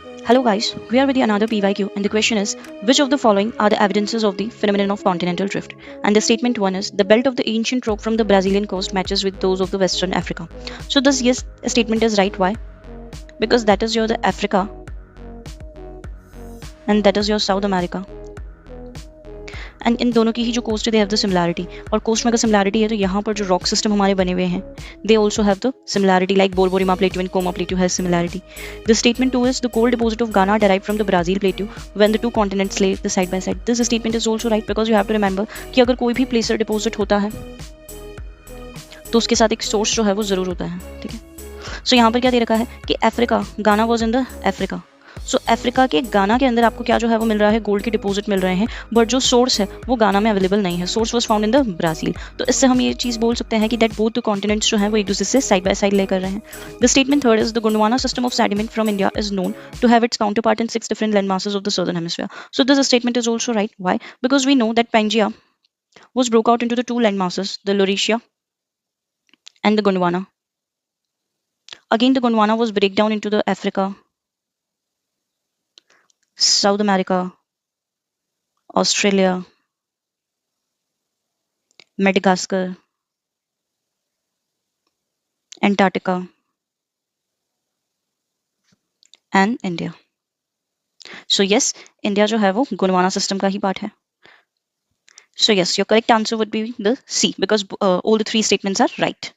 Hello guys, we are with another PYQ and the question is which of the following are the evidences of the phenomenon of continental drift? And the statement one is the belt of the ancient rope from the Brazilian coast matches with those of the Western Africa. So this yes statement is right. Why? Because that is your the Africa and that is your South America. And in दोनों की ही जो coast है they have the similarity और coast में अगर similarity है तो यहाँ पर जो रॉक सिस्टम हमारे बने हुए हैं they also have the similarity like Borborema plateau and Koma plateau has similarity the statement two is the gold deposit of Ghana derive from the Brazil plateau when the two continents lay the side by side this statement is also right because you have to remember कि अगर कोई भी प्लेसर deposit होता है तो उसके साथ एक सोर्स जो है वो जरूर होता है ठीक है सो यहाँ पर क्या दे रखा है कि अफ्रीका गाना was in the Africa so Africa के गाना के अंदर आपको क्या जो है वो मिल रहा है गोल्ड के डिपॉजिट मिल रहे हैं बट जो सोर्स है वो गाना में अवेलेबल नहीं है source was found in the Brazil तो इससे हम ये चीज़ बोल सकते हैं कि दैट बोथ द कॉन्टिनेंट्स जो हैं वो एक दूसरे से साइड बाय साइड लेकर रहे हैं the statement third is the Gondwana system of sediment from India is known to have its counterpart in 6 different land masses of the southern hemisphere so this statement is also right why because we know that Pangaea was broke out into the two land masses the Laurasia and the Gondwana. Again, the Gondwana was break down into the Africa, South America, Australia, Madagascar, Antarctica, and India. So yes, India जो है वो Gondwana system का ही part है. So yes, your correct answer would be the C because all the three statements are right.